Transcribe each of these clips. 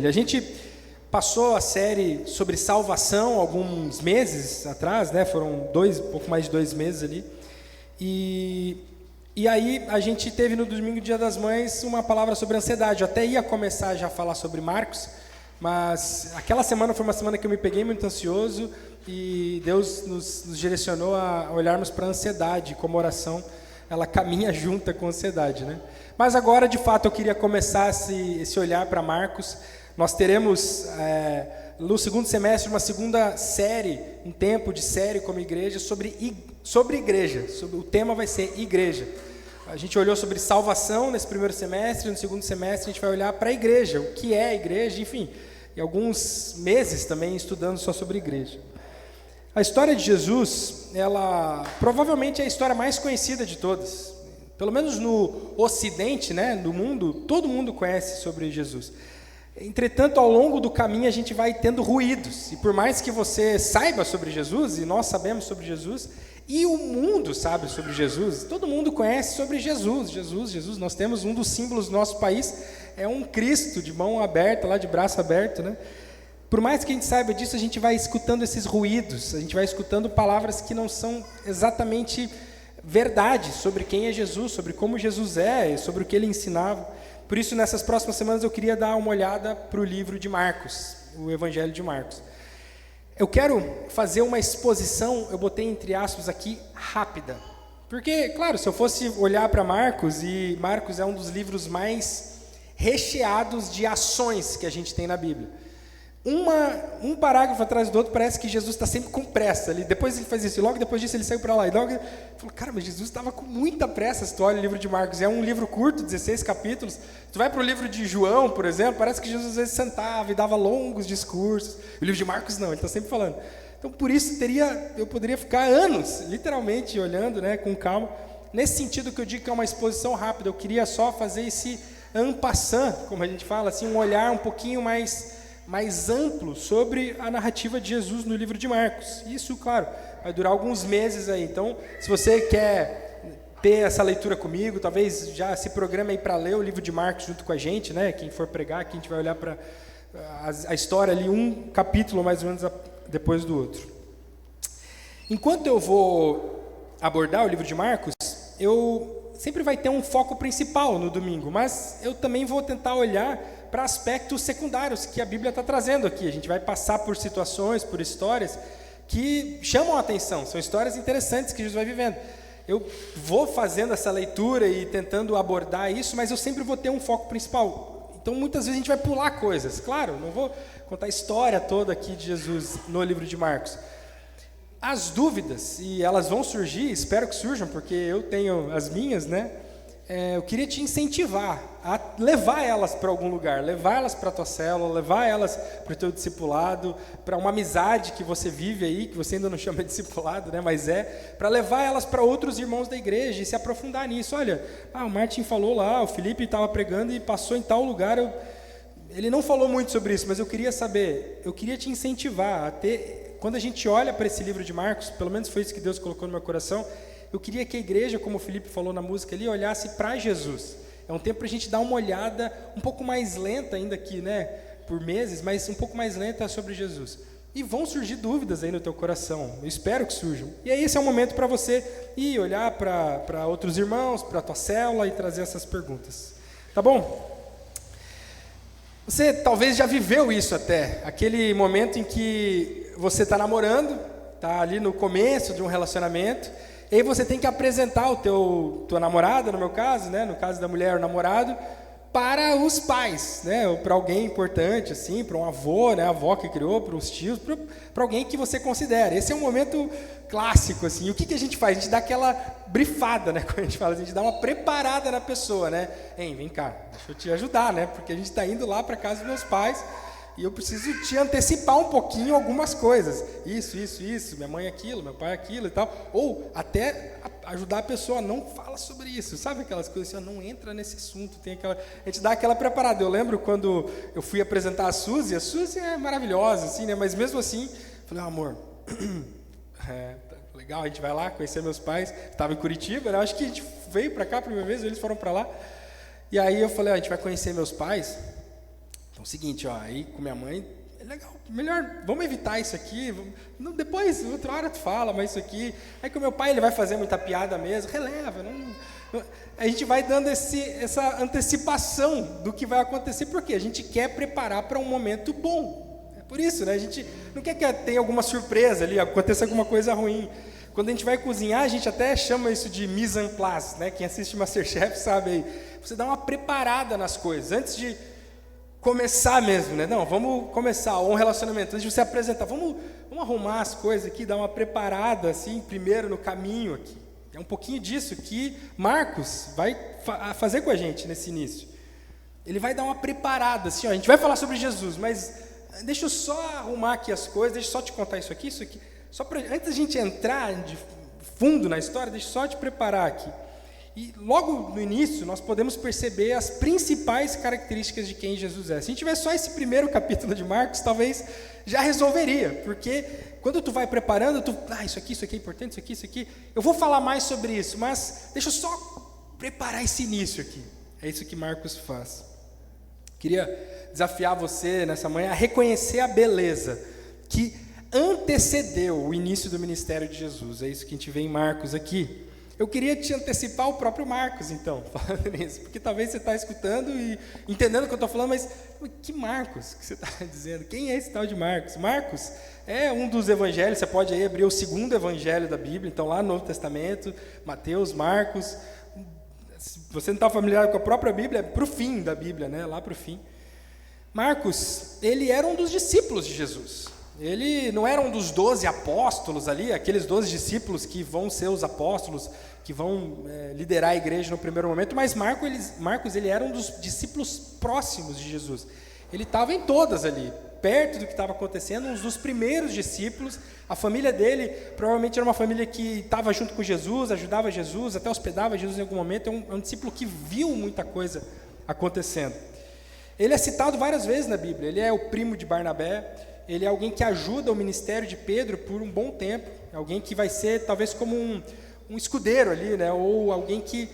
A gente passou a série sobre salvação alguns meses atrás, né? Foram pouco mais de 2 meses ali. E aí a gente teve no domingo, Dia das Mães, uma palavra sobre ansiedade. Eu até ia começar já a falar sobre Marcos, mas aquela semana foi uma semana que eu me peguei muito ansioso e Deus nos direcionou a olharmos para a ansiedade, como a oração, ela caminha junta com a ansiedade, né? Mas agora, de fato, eu queria começar esse olhar para Marcos. Nós teremos, no segundo semestre, uma segunda série, um tempo de série como igreja, sobre igreja. O tema vai ser igreja. A gente olhou sobre salvação nesse primeiro semestre, no segundo semestre a gente vai olhar para a igreja, o que é a igreja, enfim, e alguns meses também estudando só sobre igreja. A história de Jesus, ela provavelmente é a história mais conhecida de todas. Pelo menos no Ocidente, né, no mundo, todo mundo conhece sobre Jesus. Entretanto, ao longo do caminho a gente vai tendo ruídos, e por mais que você saiba sobre Jesus, e nós sabemos sobre Jesus, e o mundo sabe sobre Jesus, todo mundo conhece sobre Jesus, nós temos um dos símbolos do nosso país, é um Cristo de mão aberta, lá de braço aberto, né? Por mais que a gente saiba disso, a gente vai escutando esses ruídos, a gente vai escutando palavras que não são exatamente verdade sobre quem é Jesus, sobre como Jesus é, sobre o que ele ensinava. Por isso, nessas próximas semanas, eu queria dar uma olhada para o livro de Marcos, o Evangelho de Marcos. Eu quero fazer uma exposição, eu botei entre aspas aqui, rápida. Porque, claro, se eu fosse olhar para Marcos, e Marcos é um dos livros mais recheados de ações que a gente tem na Bíblia. Um parágrafo atrás do outro, parece que Jesus está sempre com pressa. Depois ele faz isso, e logo depois disso ele saiu para lá. E logo ele falou, cara, mas Jesus estava com muita pressa. Se tu olha o livro de Marcos, é um livro curto, 16 capítulos. Tu vai para o livro de João, por exemplo, parece que Jesus às vezes sentava e dava longos discursos. O livro de Marcos não, ele está sempre falando. Então por isso eu poderia ficar anos, literalmente, olhando, né, com calma. Nesse sentido que eu digo que é uma exposição rápida, eu queria só fazer esse en passant, como a gente fala, assim, um olhar um pouquinho mais amplo sobre a narrativa de Jesus no livro de Marcos. Isso, claro, vai durar alguns meses aí. Então, se você quer ter essa leitura comigo, talvez já se programe aí para ler o livro de Marcos junto com a gente, né? Quem for pregar, aqui a gente vai olhar para a história ali, um capítulo mais ou menos depois do outro. Enquanto eu vou abordar o livro de Marcos, eu sempre vai ter um foco principal no domingo, mas eu também vou tentar olhar para aspectos secundários que a Bíblia está trazendo aqui. A gente vai passar por situações, por histórias que chamam a atenção, são histórias interessantes que Jesus vai vivendo. Eu vou fazendo essa leitura e tentando abordar isso, mas eu sempre vou ter um foco principal. Então, muitas vezes a gente vai pular coisas. Claro, não vou contar a história toda aqui de Jesus no livro de Marcos. As dúvidas, e elas vão surgir, espero que surjam, porque eu tenho as minhas, né? Eu queria te incentivar a levar elas para algum lugar, levar elas para a tua célula, levar elas para o teu discipulado, para uma amizade que você vive aí, que você ainda não chama de discipulado, né? Mas para levar elas para outros irmãos da igreja e se aprofundar nisso. Olha, o Martin falou lá, o Felipe estava pregando e passou em tal lugar, ele não falou muito sobre isso, mas eu queria saber, eu queria te incentivar a ter, quando a gente olha para esse livro de Marcos, pelo menos foi isso que Deus colocou no meu coração, eu queria que a igreja, como o Felipe falou na música ali, olhasse para Jesus. É um tempo para a gente dar uma olhada um pouco mais lenta ainda aqui, né? Por meses, mas um pouco mais lenta sobre Jesus. E vão surgir dúvidas aí no teu coração. Eu espero que surjam. E aí esse é o momento para você ir olhar para outros irmãos, para a tua célula e trazer essas perguntas. Tá bom? Você talvez já viveu isso até. Aquele momento em que você está namorando, está ali no começo de um relacionamento, e aí você tem que apresentar tua namorada, no meu caso, né? No caso da mulher, o namorado, para os pais, né? Ou para alguém importante, assim, para um avô, né? A avó que criou, para os tios, para alguém que você considera. Esse é um momento clássico, assim. E o que a gente faz? A gente dá aquela brifada, né? Quando a gente fala, a gente dá uma preparada na pessoa, né? Ei, vem cá, deixa eu te ajudar, né? Porque a gente está indo lá para a casa dos meus pais e eu preciso te antecipar um pouquinho algumas coisas. Isso, minha mãe aquilo, meu pai aquilo e tal. Ou até ajudar a pessoa, não fala sobre isso. Sabe aquelas coisas assim, não entra nesse assunto. A gente dá aquela preparada. Eu lembro quando eu fui apresentar a Suzy é maravilhosa, assim, né? Mas mesmo assim, falei, amor, legal, a gente vai lá conhecer meus pais. Estava em Curitiba, né? Acho que a gente veio para cá a primeira vez, eles foram para lá. E aí eu falei, a gente vai conhecer meus pais. Então, seguinte, ó, aí com minha mãe, é legal, melhor, vamos evitar isso aqui, não, depois, outra hora tu fala, mas isso aqui, aí com o meu pai ele vai fazer muita piada mesmo, releva, a gente vai dando essa antecipação do que vai acontecer, porque a gente quer preparar para um momento bom, é por isso, né, a gente não quer que tenha alguma surpresa ali, aconteça alguma coisa ruim. Quando a gente vai cozinhar, a gente até chama isso de mise en place, né, quem assiste MasterChef sabe aí, você dá uma preparada nas coisas, antes de começar mesmo, né? Não, vamos começar um relacionamento, antes de você apresentar, vamos arrumar as coisas aqui, dar uma preparada assim, primeiro no caminho aqui. É um pouquinho disso que Marcos vai fazer com a gente nesse início. Ele vai dar uma preparada, assim, ó, a gente vai falar sobre Jesus, mas deixa eu só arrumar aqui as coisas, deixa eu só te contar isso aqui, só pra, antes da gente entrar de fundo na história, deixa eu só te preparar aqui. E logo no início, nós podemos perceber as principais características de quem Jesus é. Se a gente tiver só esse primeiro capítulo de Marcos, talvez já resolveria, porque quando tu vai preparando, isso aqui é importante, isso aqui, eu vou falar mais sobre isso, mas deixa eu só preparar esse início aqui. É isso que Marcos faz. Queria desafiar você nessa manhã a reconhecer a beleza que antecedeu o início do ministério de Jesus. É isso que a gente vê em Marcos aqui. Eu queria te antecipar o próprio Marcos, então, falando nisso, porque talvez você está escutando e entendendo o que eu estou falando, mas que Marcos que você está dizendo? Quem é esse tal de Marcos? Marcos é um dos evangelhos, você pode aí abrir o segundo evangelho da Bíblia, então lá no Novo Testamento, Mateus, Marcos. Se você não está familiar com a própria Bíblia, é para o fim da Bíblia, né? Lá para o fim. Marcos, ele era um dos discípulos de Jesus. Ele não era um dos 12 apóstolos ali, aqueles 12 discípulos que vão ser os apóstolos, que vão liderar a igreja no primeiro momento, mas Marcos ele era um dos discípulos próximos de Jesus. Ele estava em todas ali, perto do que estava acontecendo, um dos primeiros discípulos. A família dele provavelmente era uma família que estava junto com Jesus, ajudava Jesus, até hospedava Jesus em algum momento. É um discípulo que viu muita coisa acontecendo. Ele é citado várias vezes na Bíblia, ele é o primo de Barnabé. Ele é alguém que ajuda o ministério de Pedro por um bom tempo, alguém que vai ser talvez como um escudeiro ali, né? Ou alguém que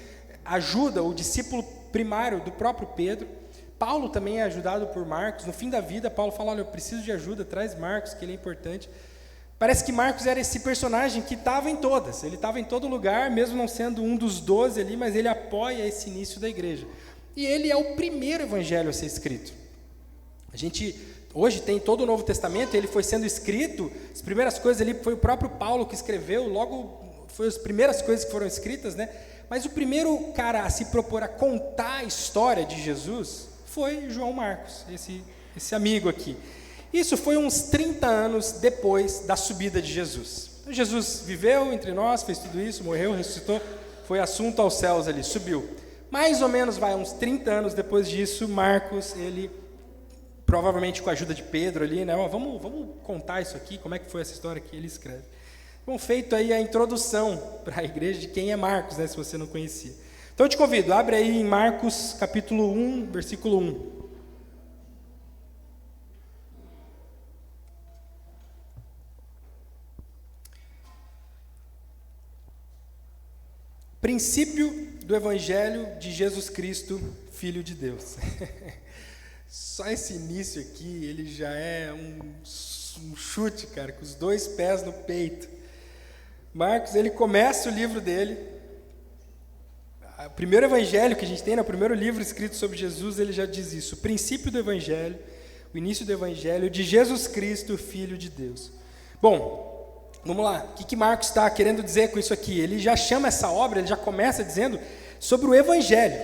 ajuda o discípulo primário do próprio Pedro. Paulo também é ajudado por Marcos. No fim da vida, Paulo fala, olha, eu preciso de ajuda, traz Marcos, que ele é importante. Parece que Marcos era esse personagem que estava em todas, ele estava em todo lugar, mesmo não sendo um dos 12 ali, mas ele apoia esse início da igreja. E ele é o primeiro evangelho a ser escrito. A gente hoje tem todo o Novo Testamento, ele foi sendo escrito, as primeiras coisas ali foi o próprio Paulo que escreveu, logo foi as primeiras coisas que foram escritas, né? Mas o primeiro cara a se propor a contar a história de Jesus foi João Marcos, esse amigo aqui. Isso foi uns 30 anos depois da subida de Jesus. Jesus viveu entre nós, fez tudo isso, morreu, ressuscitou, foi assunto aos céus ali, subiu. Mais ou menos, uns 30 anos depois disso, Marcos, ele provavelmente com a ajuda de Pedro ali, né? Vamos contar isso aqui, como é que foi essa história que ele escreve. Bom, feito aí a introdução para a igreja de quem é Marcos, né? Se você não conhecia. Então eu te convido, abre aí em Marcos capítulo 1, versículo 1. Princípio do Evangelho de Jesus Cristo, Filho de Deus. Só esse início aqui, ele já é um chute, cara, com os 2 pés no peito. Marcos, ele começa o livro dele, o primeiro evangelho que a gente tem, o primeiro livro escrito sobre Jesus, ele já diz isso, o princípio do evangelho, o início do evangelho de Jesus Cristo, Filho de Deus. Bom, vamos lá, o que Marcos está querendo dizer com isso aqui? Ele já chama essa obra, ele já começa dizendo sobre o evangelho.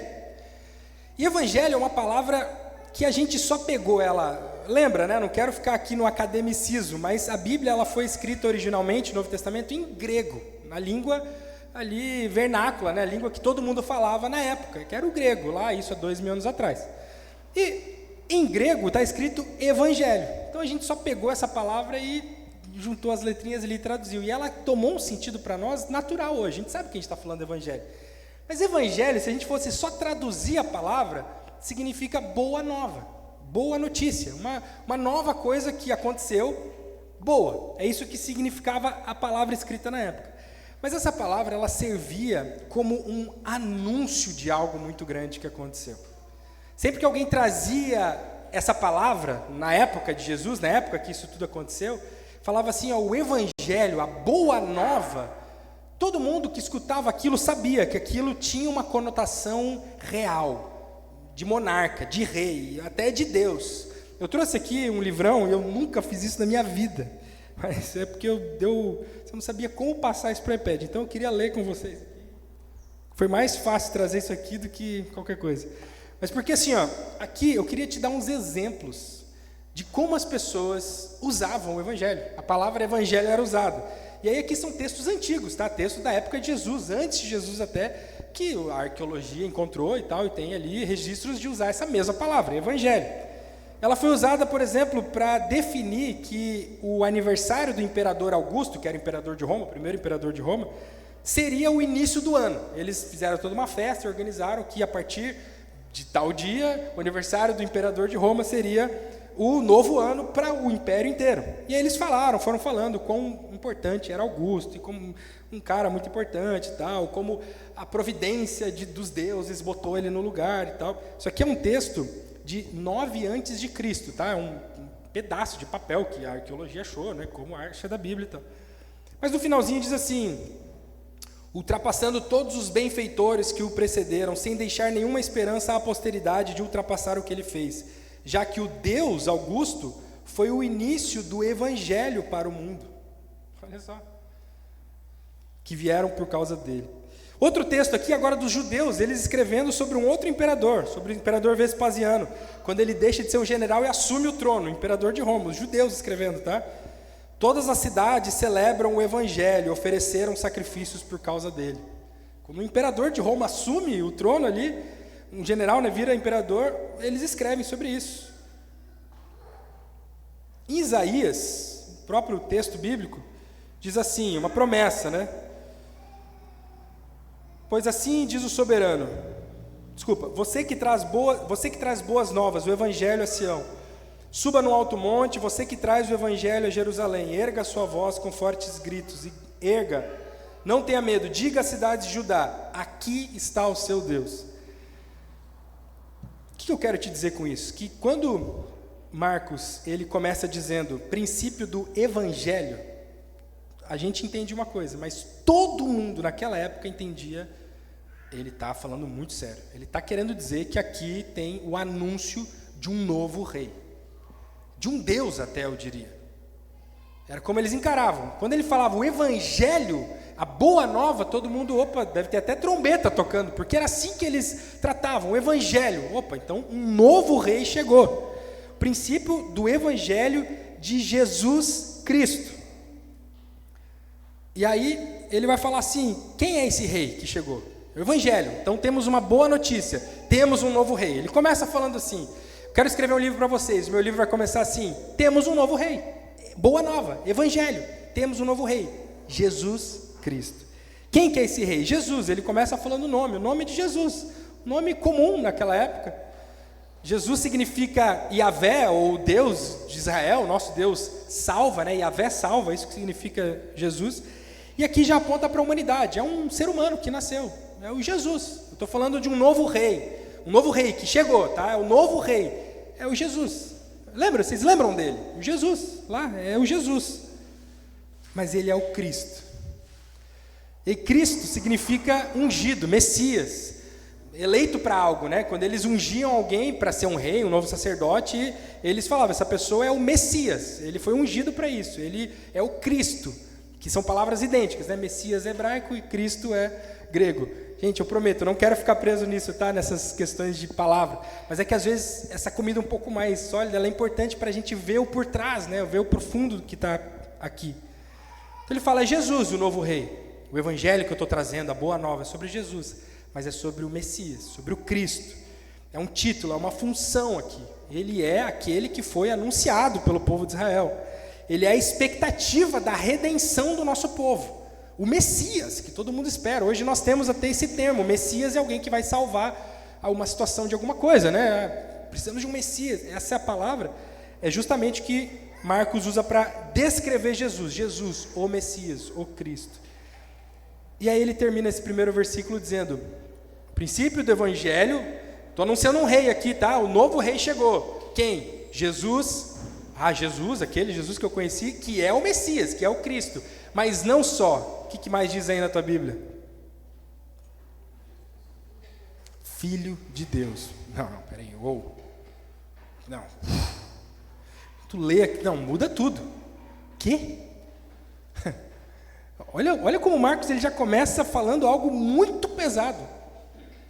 E evangelho é uma palavra que a gente só pegou ela, lembra, né? Não quero ficar aqui no academicismo, mas a Bíblia ela foi escrita originalmente, no Novo Testamento, em grego, na língua ali vernácula, né? A língua que todo mundo falava na época, que era o grego, lá, isso há 2000 anos atrás. E em grego está escrito evangelho. Então a gente só pegou essa palavra e juntou as letrinhas ali e traduziu. E ela tomou um sentido para nós natural hoje. A gente sabe que a gente está falando de evangelho. Mas evangelho, se a gente fosse só traduzir a palavra, significa boa nova, boa notícia, uma nova coisa que aconteceu, boa. É isso que significava a palavra escrita na época. Mas essa palavra, ela servia como um anúncio de algo muito grande que aconteceu. Sempre que alguém trazia essa palavra, na época de Jesus, na época que isso tudo aconteceu, falava assim, ó, o evangelho, a boa nova, todo mundo que escutava aquilo sabia que aquilo tinha uma conotação real, de monarca, de rei, até de Deus. Eu trouxe aqui um livrão, e eu nunca fiz isso na minha vida, mas é porque eu não sabia como passar isso para o iPad, então eu queria ler com vocês. Foi mais fácil trazer isso aqui do que qualquer coisa. Mas porque assim, ó, aqui eu queria te dar uns exemplos de como as pessoas usavam o evangelho. A palavra evangelho era usada. E aí aqui são textos antigos, tá? Textos da época de Jesus, antes de Jesus até, que a arqueologia encontrou e tal, e tem ali registros de usar essa mesma palavra, evangelho. Ela foi usada, por exemplo, para definir que o aniversário do imperador Augusto, que era o imperador de Roma, o primeiro imperador de Roma, seria o início do ano. Eles fizeram toda uma festa e organizaram que a partir de tal dia, o aniversário do imperador de Roma seria o novo ano para o império inteiro. E aí eles foram falando quão importante era Augusto, e como um cara muito importante e tal, como a providência dos deuses botou ele no lugar e tal. Isso aqui é um texto de 9 a.C., tá? É um pedaço de papel que a arqueologia achou, né? Como a archa da Bíblia e tal. Mas no finalzinho diz assim: ultrapassando todos os benfeitores que o precederam, sem deixar nenhuma esperança à posteridade de ultrapassar o que ele fez, já que o Deus Augusto foi o início do evangelho para o mundo. Olha só, que vieram por causa dele. Outro texto aqui agora dos judeus, eles escrevendo sobre um outro imperador, sobre o imperador Vespasiano, quando ele deixa de ser um general e assume o trono, o imperador de Roma, os judeus escrevendo, tá? Todas as cidades celebram o evangelho, ofereceram sacrifícios por causa dele. Quando o imperador de Roma assume o trono ali, um general, né, vira imperador, eles escrevem sobre isso. Em Isaías, o próprio texto bíblico, diz assim, uma promessa, né? Pois assim diz o soberano, você que traz boas novas, o evangelho a Sião, suba no alto monte, você que traz o evangelho a Jerusalém, erga a sua voz com fortes gritos, não tenha medo, diga às cidades de Judá, aqui está o seu Deus. O que eu quero te dizer com isso? Que quando Marcos, ele começa dizendo, princípio do evangelho, a gente entende uma coisa, mas todo mundo naquela época entendia, ele está falando muito sério, ele está querendo dizer que aqui tem o anúncio de um novo rei, de um Deus até, eu diria. Era como eles encaravam. Quando ele falava o evangelho, a boa nova, todo mundo, deve ter até trombeta tocando, porque era assim que eles tratavam, o evangelho. Então um novo rei chegou. O princípio do evangelho de Jesus Cristo. E aí ele vai falar assim, quem é esse rei que chegou? O evangelho. Então temos uma boa notícia, temos um novo rei. Ele começa falando assim, quero escrever um livro para vocês, meu livro vai começar assim, temos um novo rei, boa nova, evangelho, temos um novo rei, Jesus Cristo. Quem que é esse rei? Jesus. Ele começa falando o nome de Jesus, nome comum naquela época. Jesus significa Yahvé, ou Deus de Israel, nosso Deus salva, né? Yahvé salva, isso que significa Jesus. E aqui já aponta para a humanidade, é um ser humano que nasceu, é o Jesus. Eu estou falando de um novo rei que chegou, tá? É o novo rei, é o Jesus. Vocês lembram dele? O Jesus, lá, é o Jesus. Mas ele é o Cristo. E Cristo significa ungido, Messias, eleito para algo, né? Quando eles ungiam alguém para ser um rei, um novo sacerdote, eles falavam, essa pessoa é o Messias, ele foi ungido para isso, ele é o Cristo, que são palavras idênticas, né? Messias é hebraico e Cristo é grego. Gente, eu prometo, eu não quero ficar preso nisso, tá? Nessas questões de palavra, mas é que às vezes essa comida um pouco mais sólida, ela é importante para a gente ver o por trás, né? Ver o profundo que está aqui. Então ele fala, é Jesus o novo rei. O evangelho que eu estou trazendo, a boa nova, é sobre Jesus, mas é sobre o Messias, sobre o Cristo. É um título, é uma função aqui. Ele é aquele que foi anunciado pelo povo de Israel. Ele é a expectativa da redenção do nosso povo. O Messias, que todo mundo espera. Hoje nós temos até esse termo, o Messias é alguém que vai salvar uma situação de alguma coisa, né? Precisamos de um Messias. Essa é a palavra, é justamente o que Marcos usa para descrever Jesus. Jesus, o Messias, o Cristo. E aí ele termina esse primeiro versículo dizendo, princípio do evangelho, estou anunciando um rei aqui, tá? O novo rei chegou. Quem? Jesus. Jesus, aquele Jesus que eu conheci, que é o Messias, que é o Cristo. Mas não só. O que mais diz aí na tua Bíblia? Filho de Deus. Não, peraí. Não. Tu lê aqui. Não, muda tudo. Quê? Olha como Marcos ele já começa falando algo muito pesado.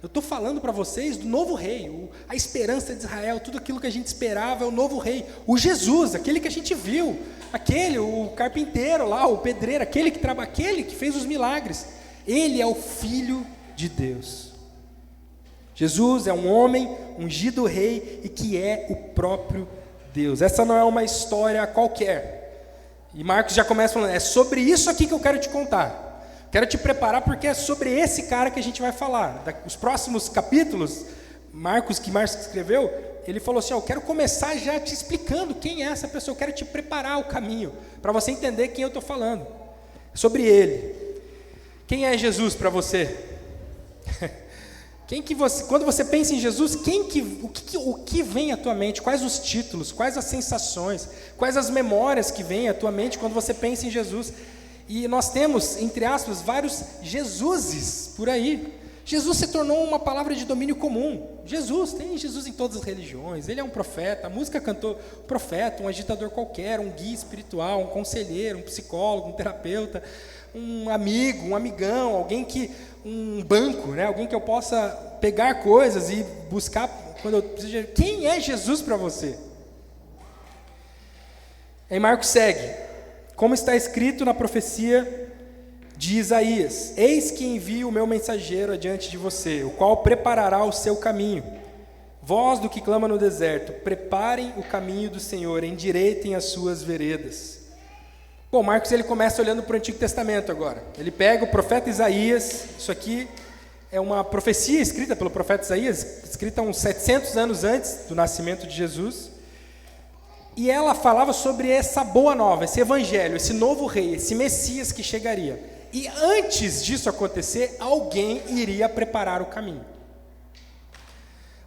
Eu estou falando para vocês do novo rei, a esperança de Israel, tudo aquilo que a gente esperava é o novo rei, o Jesus, aquele que a gente viu, o carpinteiro lá, o pedreiro, aquele que fez os milagres. Ele é o Filho de Deus. Jesus é um homem ungido rei e que é o próprio Deus. Essa não é uma história qualquer. E Marcos já começa falando, é sobre isso aqui que eu quero te contar. Quero te preparar porque é sobre esse cara que a gente vai falar. Os próximos capítulos, Marcos escreveu, ele falou assim, eu quero começar já te explicando quem é essa pessoa, eu quero te preparar o caminho, para você entender quem eu estou falando. É sobre ele. Quem é Jesus para você? Quando você pensa em Jesus, o que vem à tua mente? Quais os títulos? Quais as sensações? Quais as memórias que vêm à tua mente quando você pensa em Jesus? E nós temos, entre aspas, vários Jesuses por aí. Jesus se tornou uma palavra de domínio comum. Tem Jesus em todas as religiões. Ele é um profeta, a música cantou profeta, um agitador qualquer, um guia espiritual, um conselheiro, um psicólogo, um terapeuta, um amigo, um amigão, um banco, né? Alguém que eu possa pegar coisas e buscar quando eu preciso. Quem é Jesus para você? Aí Marcos segue. Como está escrito na profecia de Isaías, eis que envio o meu mensageiro adiante de você, o qual preparará o seu caminho. Voz do que clama no deserto, preparem o caminho do Senhor, endireitem as suas veredas. Bom, Marcos ele começa olhando para o Antigo Testamento agora. Ele pega o profeta Isaías, isso aqui é uma profecia escrita pelo profeta Isaías, escrita uns 700 anos antes do nascimento de Jesus. E ela falava sobre essa boa nova, esse evangelho, esse novo rei, esse Messias que chegaria. E antes disso acontecer, alguém iria preparar o caminho.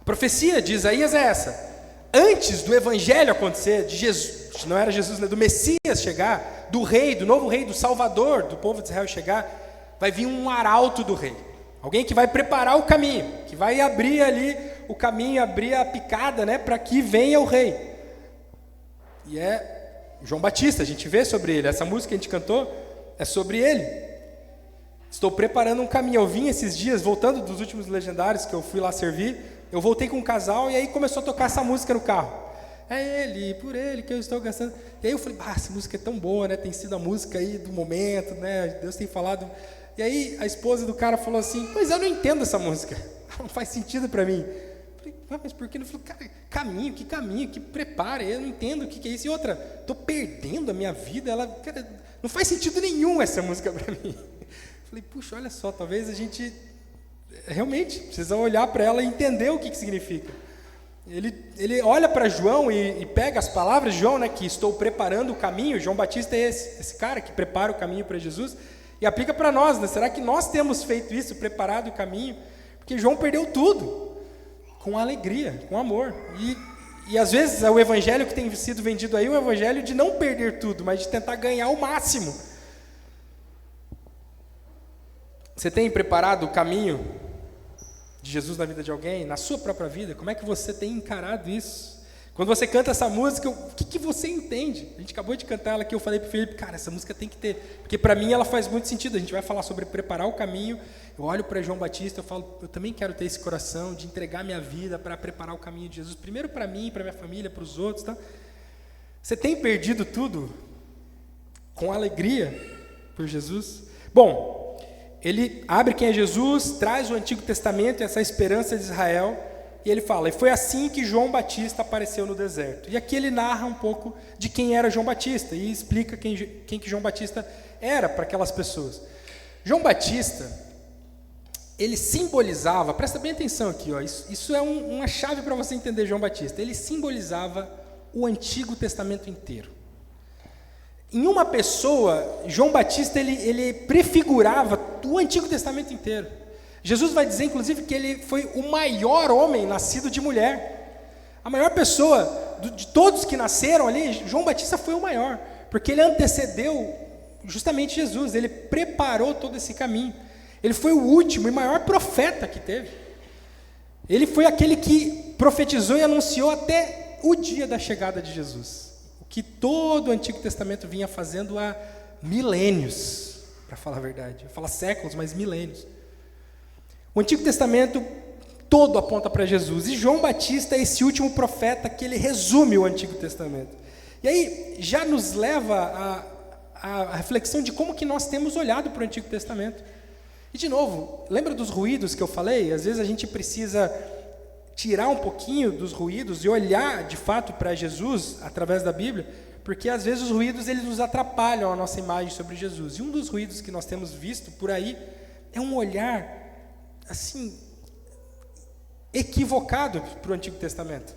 A profecia de Isaías é essa. Antes do evangelho acontecer, de Jesus, não era Jesus, né, do Messias chegar, do rei, do novo rei, do Salvador, do povo de Israel chegar, vai vir um arauto do rei. Alguém que vai preparar o caminho, que vai abrir ali o caminho, abrir a picada, né, para que venha o rei. E é João Batista, a gente vê sobre ele. Essa música que a gente cantou é sobre ele. Estou preparando um caminho. Eu vim esses dias, voltando dos últimos legendários que eu fui lá servir, eu voltei com um casal e aí começou a tocar essa música no carro. É ele, por ele que eu estou gastando. E aí eu falei, essa música é tão boa, né? Tem sido a música aí do momento, né? Deus tem falado. E aí a esposa do cara falou assim, pois eu não entendo essa música. Não faz sentido para mim. Mas por que não? Falou, cara, caminho, que prepara, eu não entendo o que é isso. E outra, estou perdendo a minha vida, cara, não faz sentido nenhum essa música para mim. Falei, puxa, olha só, talvez a gente realmente precisa olhar para ela e entender o que significa. Ele olha para João e pega as palavras de João, né, que estou preparando o caminho. João Batista é esse cara que prepara o caminho para Jesus, e aplica para nós, né? Será que nós temos feito isso, preparado o caminho? Porque João perdeu tudo. Com alegria, com amor. E às vezes o evangelho que tem sido vendido aí é o evangelho de não perder tudo, mas de tentar ganhar o máximo. Você tem preparado o caminho de Jesus na vida de alguém, na sua própria vida? Como é que você tem encarado isso? Quando você canta essa música, o que você entende? A gente acabou de cantar ela aqui, eu falei para o Felipe, cara, essa música tem que ter, porque para mim ela faz muito sentido. A gente vai falar sobre preparar o caminho. Eu olho para João Batista, eu falo, eu também quero ter esse coração de entregar minha vida para preparar o caminho de Jesus, primeiro para mim, para minha família, para os outros, tá? Você tem perdido tudo com alegria por Jesus? Bom, ele abre quem é Jesus, traz o Antigo Testamento e essa esperança de Israel, e ele fala, e foi assim que João Batista apareceu no deserto. E aqui ele narra um pouco de quem era João Batista, e explica quem que João Batista era para aquelas pessoas. João Batista, ele simbolizava, presta bem atenção aqui, ó, isso é uma chave para você entender João Batista, ele simbolizava o Antigo Testamento inteiro. Em uma pessoa, João Batista, ele prefigurava o Antigo Testamento inteiro. Jesus vai dizer, inclusive, que ele foi o maior homem nascido de mulher. A maior pessoa de todos que nasceram ali, João Batista foi o maior, porque ele antecedeu justamente Jesus, ele preparou todo esse caminho. Ele foi o último e maior profeta que teve. Ele foi aquele que profetizou e anunciou até o dia da chegada de Jesus, o que todo o Antigo Testamento vinha fazendo há milênios, para falar a verdade. Eu falo séculos, mas milênios. O Antigo Testamento todo aponta para Jesus, e João Batista é esse último profeta que ele resume o Antigo Testamento. E aí já nos leva a reflexão de como que nós temos olhado para o Antigo Testamento. E de novo, lembra dos ruídos que eu falei? Às vezes a gente precisa tirar um pouquinho dos ruídos e olhar de fato para Jesus através da Bíblia, porque às vezes os ruídos eles nos atrapalham a nossa imagem sobre Jesus. E um dos ruídos que nós temos visto por aí é um olhar assim equivocado para o Antigo Testamento.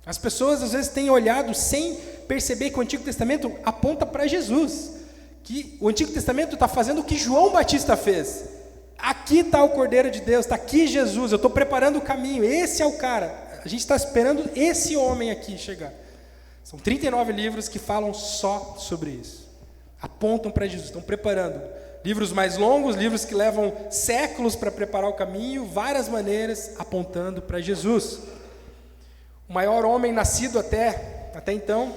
As pessoas às vezes têm olhado sem perceber que o Antigo Testamento aponta para Jesus, que o Antigo Testamento está fazendo o que João Batista fez. Aqui está o Cordeiro de Deus, está aqui Jesus, eu estou preparando o caminho, esse é o cara, a gente está esperando esse homem aqui chegar. São 39 livros que falam só sobre isso, apontam para Jesus, estão preparando. Livros mais longos, livros que levam séculos para preparar o caminho, várias maneiras apontando para Jesus. O maior homem nascido até então,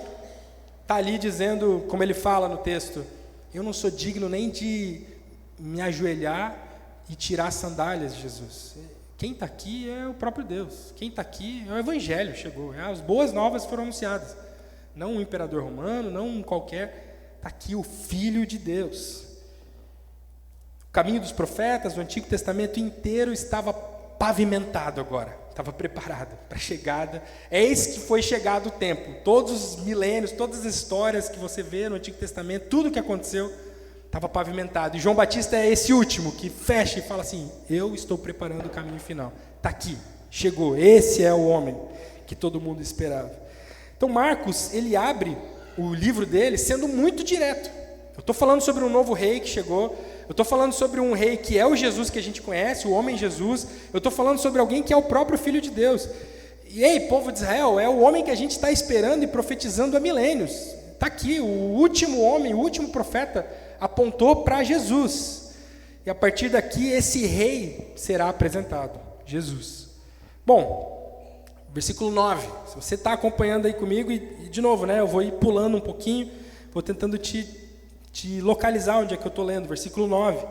está ali dizendo, como ele fala no texto, eu não sou digno nem de me ajoelhar e tirar as sandálias de Jesus. Quem está aqui é o próprio Deus. Quem está aqui é o Evangelho, chegou. As boas novas foram anunciadas. Não um imperador romano, não um qualquer. Está aqui o Filho de Deus. O caminho dos profetas, o Antigo Testamento inteiro estava pavimentado agora. Estava preparado para a chegada. É esse que foi chegado o tempo. Todos os milênios, todas as histórias que você vê no Antigo Testamento, tudo o que aconteceu, estava pavimentado. E João Batista é esse último que fecha e fala assim, eu estou preparando o caminho final. Está aqui, chegou. Esse é o homem que todo mundo esperava. Então Marcos, ele abre o livro dele sendo muito direto. Eu estou falando sobre um novo rei que chegou. Eu estou falando sobre um rei que é o Jesus que a gente conhece, o homem Jesus. Eu estou falando sobre alguém que é o próprio Filho de Deus. E ei, povo de Israel, é o homem que a gente está esperando e profetizando há milênios. Está aqui, o último homem, o último profeta apontou para Jesus, e a partir daqui esse rei será apresentado, Jesus. Bom, versículo 9, se você está acompanhando aí comigo, e de novo, eu vou ir pulando um pouquinho, vou tentando te localizar onde é que eu estou lendo, versículo 9.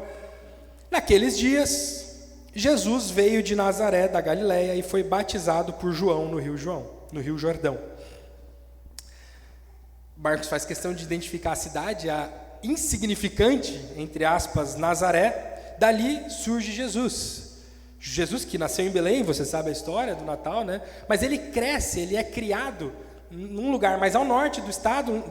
Naqueles dias, Jesus veio de Nazaré, da Galileia, e foi batizado por João, no Rio Jordão. Marcos faz questão de identificar a cidade, a insignificante, entre aspas, Nazaré. Dali surge Jesus. Jesus que nasceu em Belém, você sabe a história do Natal, mas ele cresce, ele é criado num lugar mais ao norte do estado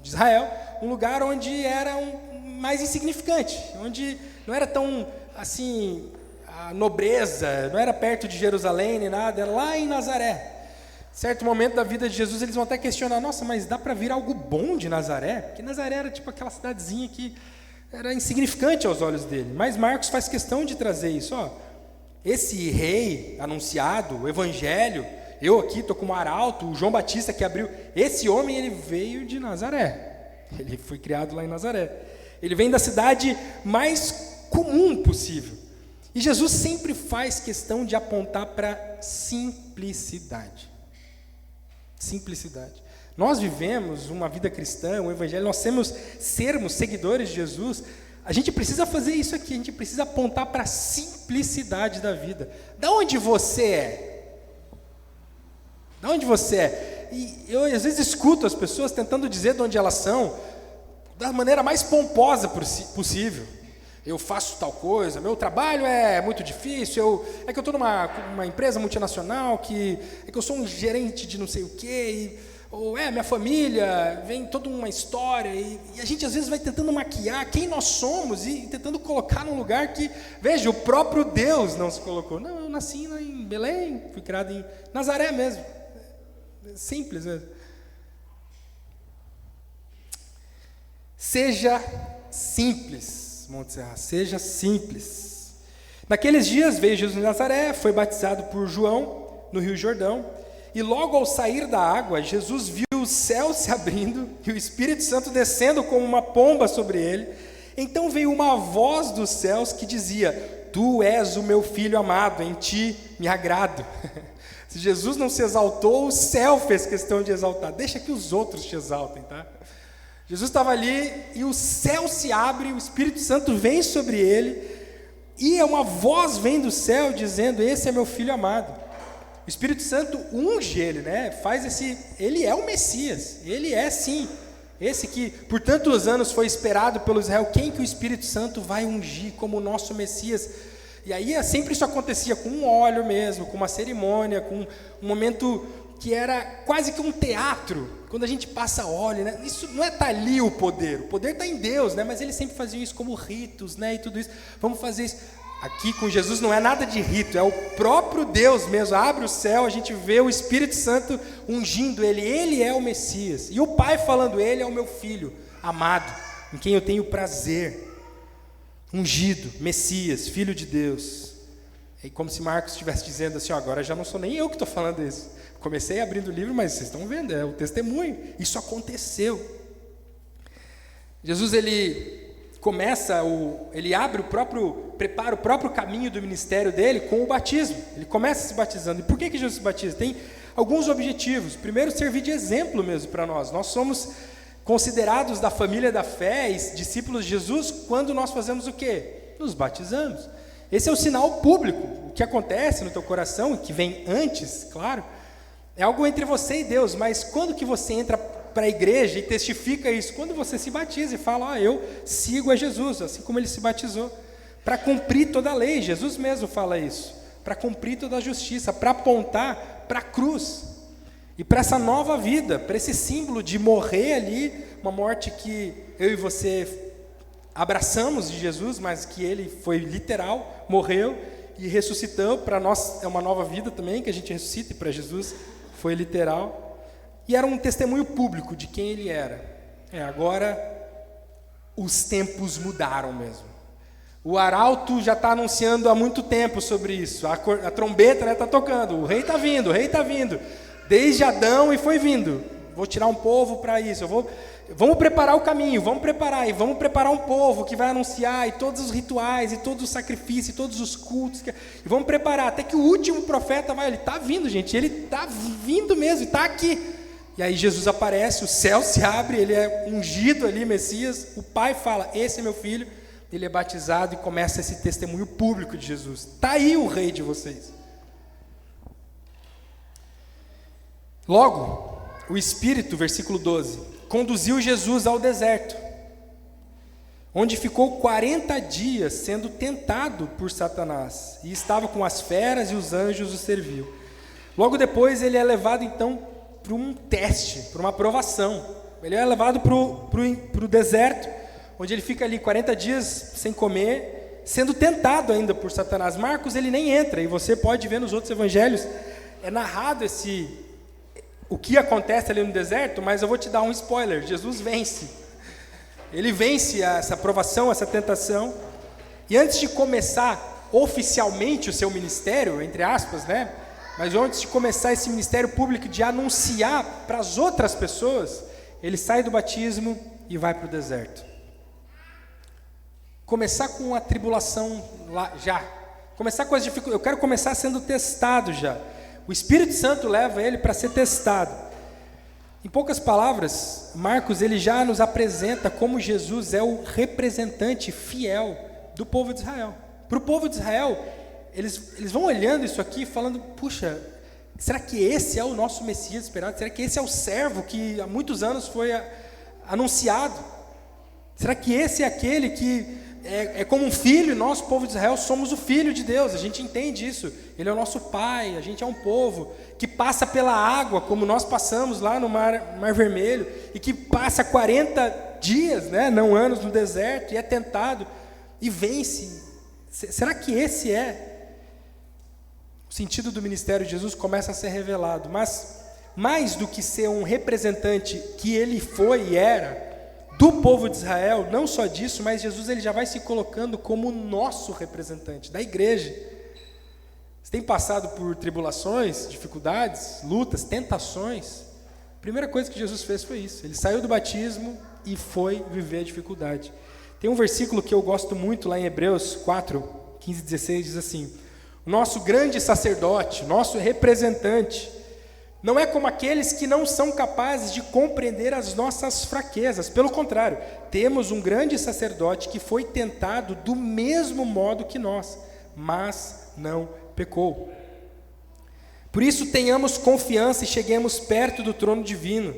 de Israel, um lugar onde era mais insignificante, onde não era tão, assim, a nobreza, não era perto de Jerusalém nem nada, era lá em Nazaré. Certo momento da vida de Jesus, eles vão até questionar, nossa, mas dá para vir algo bom de Nazaré? Porque Nazaré era tipo aquela cidadezinha que era insignificante aos olhos dele. Mas Marcos faz questão de trazer isso. Esse rei anunciado, o evangelho, eu aqui estou com o arauto, o João Batista que abriu, esse homem ele veio de Nazaré. Ele foi criado lá em Nazaré. Ele vem da cidade mais comum possível. E Jesus sempre faz questão de apontar para simplicidade. Simplicidade. Nós vivemos uma vida cristã, um evangelho, nós sermos seguidores de Jesus, a gente precisa fazer isso aqui, a gente precisa apontar para a simplicidade da vida. Da onde você é? Da onde você é? E eu às vezes escuto as pessoas tentando dizer de onde elas são, da maneira mais pomposa possível. Eu faço tal coisa, meu trabalho é muito difícil, é que eu estou numa empresa multinacional, é que eu sou um gerente de não sei o quê, ou minha família, vem toda uma história, e a gente às vezes vai tentando maquiar quem nós somos e tentando colocar num lugar que, veja, o próprio Deus não se colocou. Não, eu nasci em Belém, fui criado em Nazaré mesmo, simples mesmo. Seja simples. Monte Serra, seja simples. Naqueles dias veio Jesus de Nazaré, foi batizado por João no Rio Jordão, E logo ao sair da água, Jesus viu o céu se abrindo e o Espírito Santo descendo como uma pomba sobre ele. Então veio uma voz dos céus que dizia: Tu és o meu filho amado, em ti me agrado. Se Jesus não se exaltou, o céu fez questão de exaltar. Deixa que os outros te exaltem, tá? Jesus estava ali e o céu se abre, o Espírito Santo vem sobre ele e uma voz vem do céu dizendo: Esse é meu filho amado. O Espírito Santo unge ele, né? Ele é o Messias, ele é sim, esse que por tantos anos foi esperado pelo Israel. Quem que o Espírito Santo vai ungir como o nosso Messias? E aí sempre isso acontecia com um óleo mesmo, com uma cerimônia, com um momento que era quase que um teatro, quando a gente passa óleo, né? Isso não está ali o poder está em Deus, né? Mas eles sempre faziam isso como ritos, né? E tudo isso, vamos fazer isso. Aqui com Jesus não é nada de rito, é o próprio Deus mesmo. Abre o céu, a gente vê o Espírito Santo ungindo ele é o Messias. E o Pai falando: Ele é o meu filho amado, em quem eu tenho prazer. Ungido, Messias, Filho de Deus. É como se Marcos estivesse dizendo assim: agora já não sou nem eu que estou falando isso. Comecei abrindo o livro, mas vocês estão vendo, é o testemunho. Isso aconteceu. Jesus, ele prepara o próprio caminho do ministério dele com o batismo. Ele começa se batizando. E por que Jesus se batiza? Tem alguns objetivos. Primeiro, servir de exemplo mesmo para nós. Nós somos considerados da família da fé e discípulos de Jesus quando nós fazemos o quê? Nos batizamos. Esse é o sinal público. O que acontece no teu coração, que vem antes, claro, é algo entre você e Deus. Mas quando que você entra para a igreja e testifica isso? Quando você se batiza e fala: eu sigo a Jesus, assim como ele se batizou, para cumprir toda a lei. Jesus mesmo fala isso, para cumprir toda a justiça, para apontar para a cruz e para essa nova vida, para esse símbolo de morrer ali, uma morte que eu e você abraçamos de Jesus, mas que ele foi literal, morreu e ressuscitou. Para nós é uma nova vida também, que a gente ressuscita, e para Jesus foi literal. E era um testemunho público de quem ele era. Agora os tempos mudaram mesmo. O arauto já está anunciando há muito tempo sobre isso. A trombeta está tocando. O rei está vindo, o rei está vindo. Desde Adão e foi vindo. Vou tirar um povo para isso. Vamos preparar o caminho, vamos preparar um povo que vai anunciar, e todos os rituais, e todos os sacrifícios, e todos os cultos. E vamos preparar, até que o último profeta ele está vindo, gente. Ele está vindo mesmo, está aqui. E aí Jesus aparece, o céu se abre, ele é ungido ali, Messias. O Pai fala: Esse é meu filho. Ele é batizado e começa esse testemunho público de Jesus. Está aí o rei de vocês. Logo, o Espírito, versículo 12, conduziu Jesus ao deserto, onde ficou 40 dias sendo tentado por Satanás, e estava com as feras e os anjos o serviam. Logo depois ele é levado então para um teste, para uma provação. Ele é levado para o deserto, onde ele fica ali 40 dias sem comer, sendo tentado ainda por Satanás. Marcos ele nem entra, e você pode ver nos outros evangelhos, é narrado o que acontece ali no deserto, mas eu vou te dar um spoiler: Jesus vence. Ele vence essa provação, essa tentação, e antes de começar oficialmente o seu ministério, entre aspas, né? Mas antes de começar esse ministério público de anunciar para as outras pessoas, ele sai do batismo e vai para o deserto. Começar com a tribulação lá já. Começar com as dificuldades. Eu quero começar sendo testado já. O Espírito Santo leva ele para ser testado. Em poucas palavras, Marcos ele já nos apresenta como Jesus é o representante fiel do povo de Israel. Para o povo de Israel, eles vão olhando isso aqui falando: puxa, será que esse é o nosso Messias esperado? Será que esse é o servo que há muitos anos foi anunciado? Será que esse é aquele que é como um filho? Nós, povo de Israel, somos o filho de Deus, a gente entende isso. Ele é o nosso pai, a gente é um povo que passa pela água, como nós passamos lá no Mar Vermelho, e que passa 40 dias, né, não anos, no deserto, e é tentado, e vence. Será que esse é? O sentido do ministério de Jesus começa a ser revelado, mas mais do que ser um representante que ele foi e era, do povo de Israel, não só disso, mas Jesus ele já vai se colocando como o nosso representante, da igreja. Você tem passado por tribulações, dificuldades, lutas, tentações, a primeira coisa que Jesus fez foi isso. Ele saiu do batismo e foi viver a dificuldade. Tem um versículo que eu gosto muito lá em Hebreus 4, 15 e 16, diz assim: o nosso grande sacerdote, nosso representante, não é como aqueles que não são capazes de compreender as nossas fraquezas. Pelo contrário, temos um grande sacerdote que foi tentado do mesmo modo que nós, mas não pecou. Por isso tenhamos confiança e cheguemos perto do trono divino,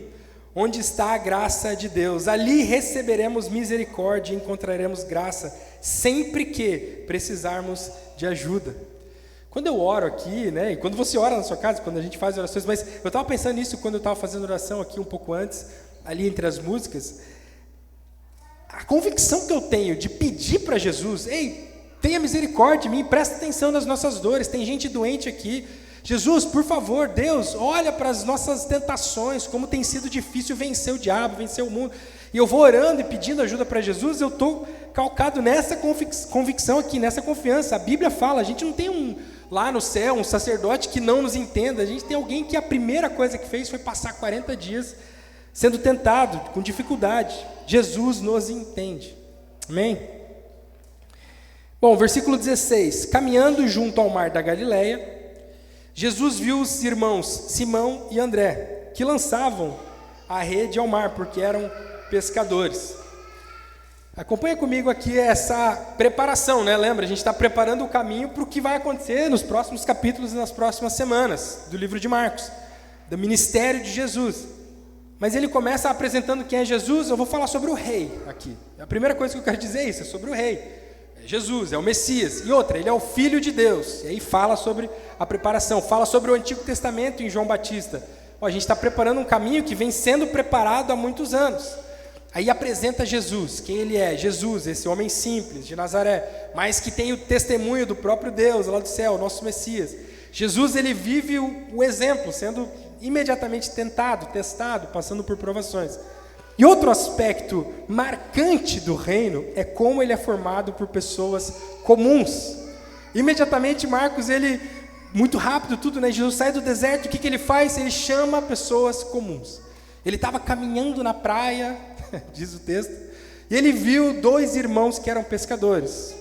onde está a graça de Deus. Ali receberemos misericórdia e encontraremos graça sempre que precisarmos de ajuda. Quando eu oro aqui, né, e quando você ora na sua casa, quando a gente faz orações, mas eu estava pensando nisso quando eu estava fazendo oração aqui um pouco antes, ali entre as músicas, a convicção que eu tenho de pedir para Jesus: ei, tenha misericórdia de mim, presta atenção nas nossas dores, tem gente doente aqui, Jesus, por favor, Deus, olha para as nossas tentações, como tem sido difícil vencer o diabo, vencer o mundo, e eu vou orando e pedindo ajuda para Jesus, eu estou calcado nessa convicção aqui, nessa confiança. A Bíblia fala, a gente não tem lá no céu um sacerdote que não nos entenda, a gente tem alguém que a primeira coisa que fez foi passar 40 dias sendo tentado, com dificuldade. Jesus nos entende, amém? Bom, versículo 16, caminhando junto ao mar da Galileia, Jesus viu os irmãos Simão e André, que lançavam a rede ao mar, porque eram pescadores. Acompanha comigo aqui essa preparação, né? Lembra, a gente está preparando o caminho para o que vai acontecer nos próximos capítulos e nas próximas semanas do livro de Marcos, do ministério de Jesus. Mas ele começa apresentando quem é Jesus. Eu vou falar sobre o rei aqui. A primeira coisa que eu quero dizer é isso, é sobre o rei. Jesus, é o Messias, e outra, ele é o Filho de Deus, e aí fala sobre a preparação, fala sobre o Antigo Testamento em João Batista. A gente está preparando um caminho que vem sendo preparado há muitos anos. Aí apresenta Jesus, quem ele é, Jesus, esse homem simples de Nazaré, mas que tem o testemunho do próprio Deus lá do céu, nosso Messias. Jesus, ele vive o exemplo, sendo imediatamente tentado, testado, passando por provações. E outro aspecto marcante do reino é como ele é formado por pessoas comuns. Imediatamente Marcos, ele, muito rápido tudo, né? Jesus sai do deserto, o que ele faz? Ele chama pessoas comuns. Ele estava caminhando na praia, diz o texto, e ele viu dois irmãos que eram pescadores,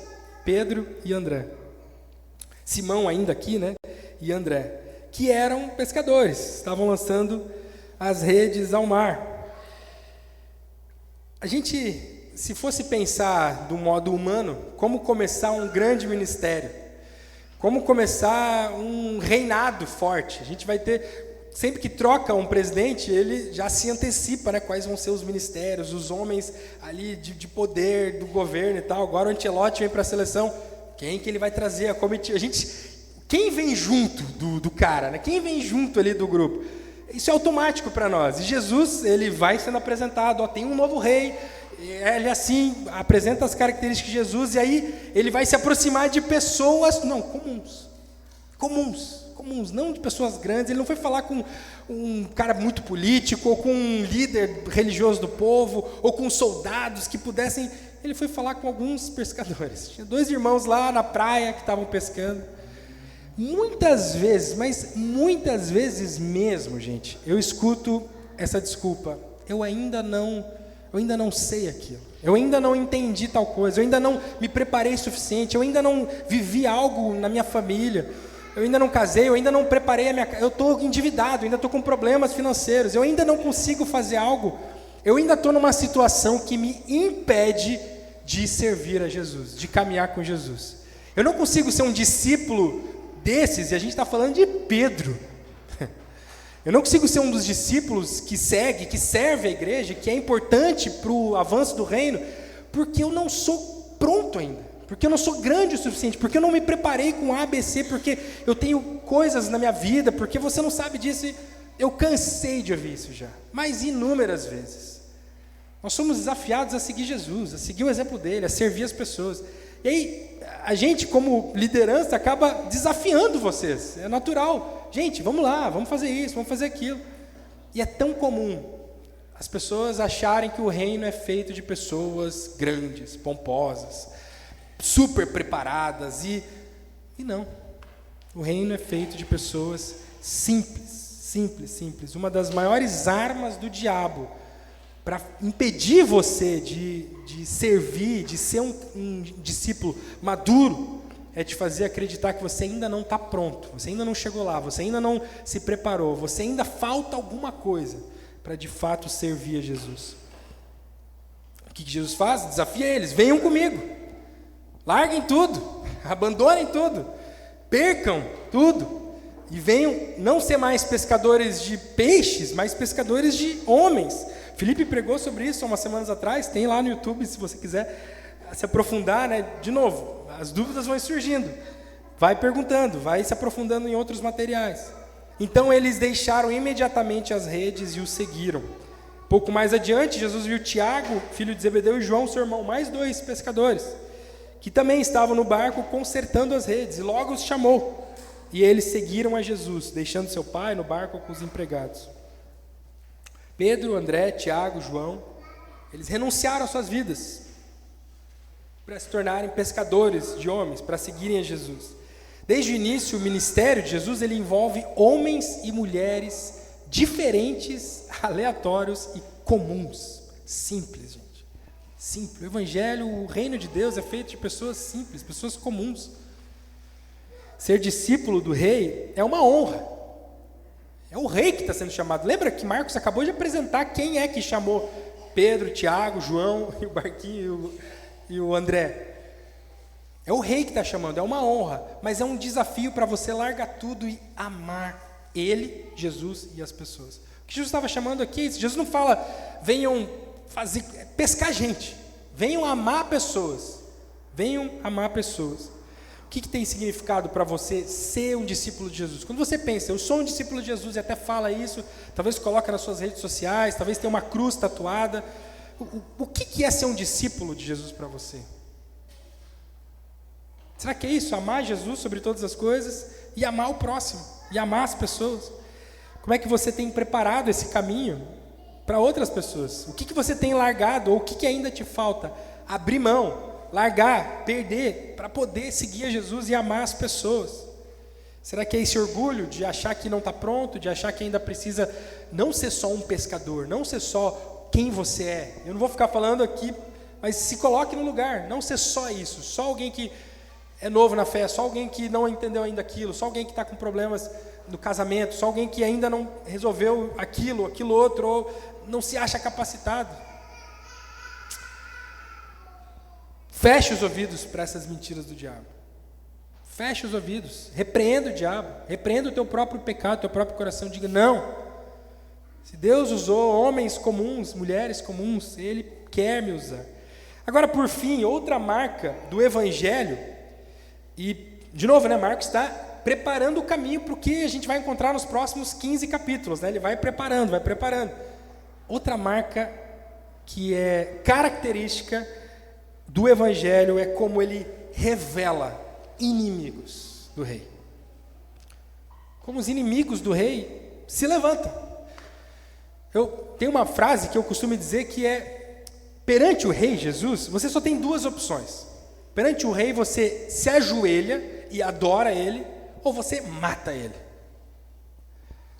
Pedro e André. Simão ainda aqui, né? E André, que eram pescadores, estavam lançando as redes ao mar. A gente, se fosse pensar do modo humano, como começar um grande ministério, como começar um reinado forte, a gente vai ter, sempre que troca um presidente, ele já se antecipa, né, quais vão ser os ministérios, os homens ali de poder do governo e tal. Agora o Ancelotti vem para a seleção, quem que ele vai trazer? A comitiva, quem vem junto do cara, né? Quem vem junto ali do grupo? Isso é automático para nós. E Jesus, ele vai sendo apresentado, ó, tem um novo rei, ele assim, apresenta as características de Jesus, e aí ele vai se aproximar de pessoas, comuns, não de pessoas grandes. Ele não foi falar com um cara muito político, ou com um líder religioso do povo, ou com soldados que pudessem, ele foi falar com alguns pescadores. Tinha dois irmãos lá na praia que estavam pescando. Muitas vezes, mas muitas vezes mesmo, gente, eu escuto essa desculpa: eu ainda não sei aquilo, eu ainda não entendi tal coisa, eu ainda não me preparei o suficiente, eu ainda não vivi algo na minha família, eu ainda não casei, eu ainda não preparei a minha casa, eu estou endividado, eu ainda estou com problemas financeiros, eu ainda não consigo fazer algo, eu ainda estou numa situação que me impede de servir a Jesus, de caminhar com Jesus. Eu não consigo ser um discípulo desses, e a gente está falando de Pedro. Eu não consigo ser um dos discípulos que serve a igreja, que é importante para o avanço do reino, porque eu não sou pronto ainda, porque eu não sou grande o suficiente, porque eu não me preparei com ABC, porque eu tenho coisas na minha vida, porque você não sabe disso. Eu cansei de ouvir isso já, mas inúmeras vezes. Nós somos desafiados a seguir Jesus, a seguir o exemplo dele, a servir as pessoas. E aí, a gente, como liderança, acaba desafiando vocês. É natural. Gente, vamos lá, vamos fazer isso, vamos fazer aquilo. E é tão comum as pessoas acharem que o reino é feito de pessoas grandes, pomposas, super preparadas, e não. O reino é feito de pessoas simples, simples, simples. Uma das maiores armas do diabo para impedir você de servir, de ser um discípulo maduro, é te fazer acreditar que você ainda não está pronto, você ainda não chegou lá, você ainda não se preparou, você ainda falta alguma coisa para de fato servir a Jesus. O que Jesus faz? Desafia eles: venham comigo, larguem tudo, abandonem tudo, percam tudo, e venham não ser mais pescadores de peixes, mas pescadores de homens. Felipe pregou sobre isso há umas semanas atrás, tem lá no YouTube, se você quiser se aprofundar, né? De novo, as dúvidas vão surgindo, vai perguntando, vai se aprofundando em outros materiais. Então eles deixaram imediatamente as redes e o seguiram. Pouco mais adiante, Jesus viu Tiago, filho de Zebedeu, e João, seu irmão, mais 2 pescadores, que também estavam no barco consertando as redes, e logo os chamou. E eles seguiram a Jesus, deixando seu pai no barco com os empregados. Pedro, André, Tiago, João, eles renunciaram às suas vidas para se tornarem pescadores de homens, para seguirem a Jesus. Desde o início, o ministério de Jesus, ele envolve homens e mulheres diferentes, aleatórios e comuns. Simples, gente. Simples. O evangelho, o reino de Deus é feito de pessoas simples, pessoas comuns. Ser discípulo do rei é uma honra. É o rei que está sendo chamado. Lembra que Marcos acabou de apresentar quem é que chamou Pedro, Tiago, João e o Barquinho e o André. É o rei que está chamando, é uma honra, mas é um desafio para você largar tudo e amar Ele, Jesus e as pessoas. O que Jesus estava chamando aqui é isso. Jesus não fala, venham pescar gente, venham amar pessoas, venham amar pessoas. O que tem significado para você ser um discípulo de Jesus? Quando você pensa, eu sou um discípulo de Jesus, e até fala isso, talvez coloque nas suas redes sociais, talvez tenha uma cruz tatuada. O que é ser um discípulo de Jesus para você? Será que é isso? Amar Jesus sobre todas as coisas e amar o próximo, e amar as pessoas? Como é que você tem preparado esse caminho para outras pessoas? O que você tem largado, ou o que ainda te falta? Abrir mão, largar, perder, para poder seguir a Jesus e amar as pessoas. Será que é esse orgulho de achar que não está pronto, de achar que ainda precisa não ser só um pescador, não ser só quem você é? Eu não vou ficar falando aqui, mas se coloque no lugar, não ser só isso, só alguém que é novo na fé, só alguém que não entendeu ainda aquilo, só alguém que está com problemas no casamento, só alguém que ainda não resolveu aquilo outro, ou não se acha capacitado. Feche os ouvidos para essas mentiras do diabo. Feche os ouvidos, repreenda o diabo, repreenda o teu próprio pecado, o teu próprio coração, diga não. Se Deus usou homens comuns, mulheres comuns, Ele quer me usar. Agora, por fim, outra marca do Evangelho, e, de novo, né, Marcos está preparando o caminho para o que a gente vai encontrar nos próximos 15 capítulos, né? Ele vai preparando. Outra marca que é característica do Evangelho é como ele revela inimigos do rei. Como os inimigos do rei se levantam. Eu tenho uma frase que eu costumo dizer que é: perante o rei Jesus, você só tem 2 opções. Perante o rei, você se ajoelha e adora ele, ou você mata ele.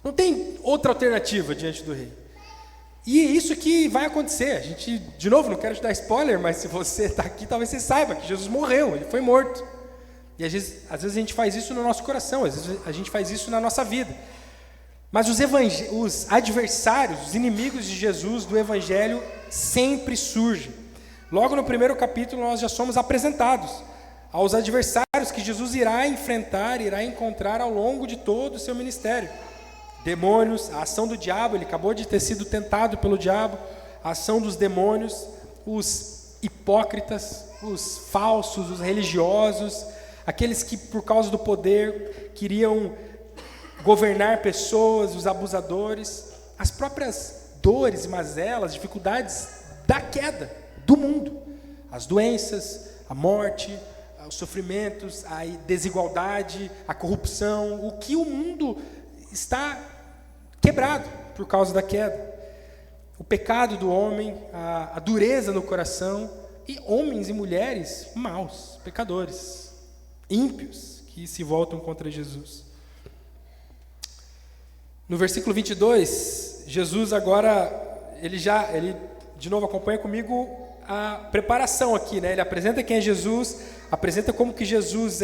Não tem outra alternativa diante do rei. E é isso que vai acontecer. A gente, de novo, não quero te dar spoiler, mas se você está aqui, talvez você saiba que Jesus morreu, ele foi morto. E às vezes a gente faz isso no nosso coração, às vezes a gente faz isso na nossa vida. Mas os adversários, os inimigos de Jesus, do Evangelho, sempre surgem. Logo no primeiro capítulo nós já somos apresentados aos adversários que Jesus irá enfrentar, irá encontrar ao longo de todo o seu ministério. Demônios, a ação do diabo, ele acabou de ter sido tentado pelo diabo, a ação dos demônios, os hipócritas, os falsos, os religiosos, aqueles que por causa do poder queriam governar pessoas, os abusadores, as próprias dores, mazelas, dificuldades da queda do mundo, as doenças, a morte, os sofrimentos, a desigualdade, a corrupção, o que o mundo está quebrado por causa da queda. O pecado do homem, a dureza no coração, e homens e mulheres maus, pecadores, ímpios, que se voltam contra Jesus. No versículo 22, Jesus agora, ele de novo acompanha comigo a preparação aqui, né? Ele apresenta quem é Jesus, apresenta como que Jesus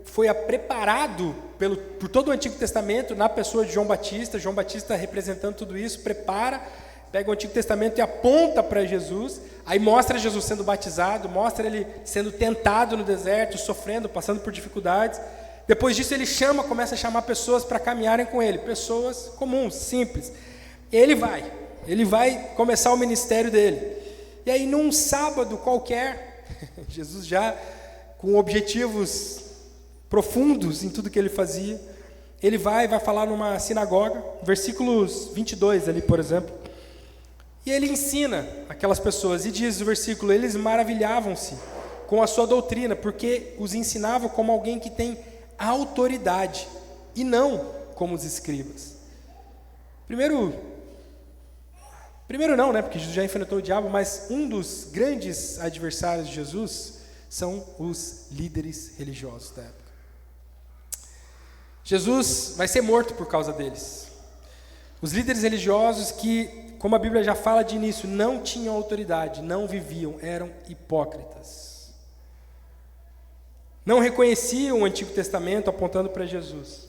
foi preparado por todo o Antigo Testamento na pessoa de João Batista. João Batista representando tudo isso, pega o Antigo Testamento e aponta para Jesus, aí mostra Jesus sendo batizado, mostra ele sendo tentado no deserto, sofrendo, passando por dificuldades. Depois disso ele começa a chamar pessoas para caminharem com ele, pessoas comuns, simples. Ele vai começar o ministério dele. E aí num sábado qualquer, Jesus já com objetivos profundos em tudo que ele fazia, ele vai falar numa sinagoga, versículos 22 ali, por exemplo. E ele ensina aquelas pessoas, e diz o versículo, eles maravilhavam-se com a sua doutrina, porque os ensinava como alguém que tem autoridade, e não como os escribas. Primeiro não, né, porque Jesus já enfrentou o diabo, mas um dos grandes adversários de Jesus são os líderes religiosos da época. Jesus vai ser morto por causa deles. Os líderes religiosos que, como a Bíblia já fala de início, não tinham autoridade, não viviam, eram hipócritas. Não reconheciam o Antigo Testamento apontando para Jesus.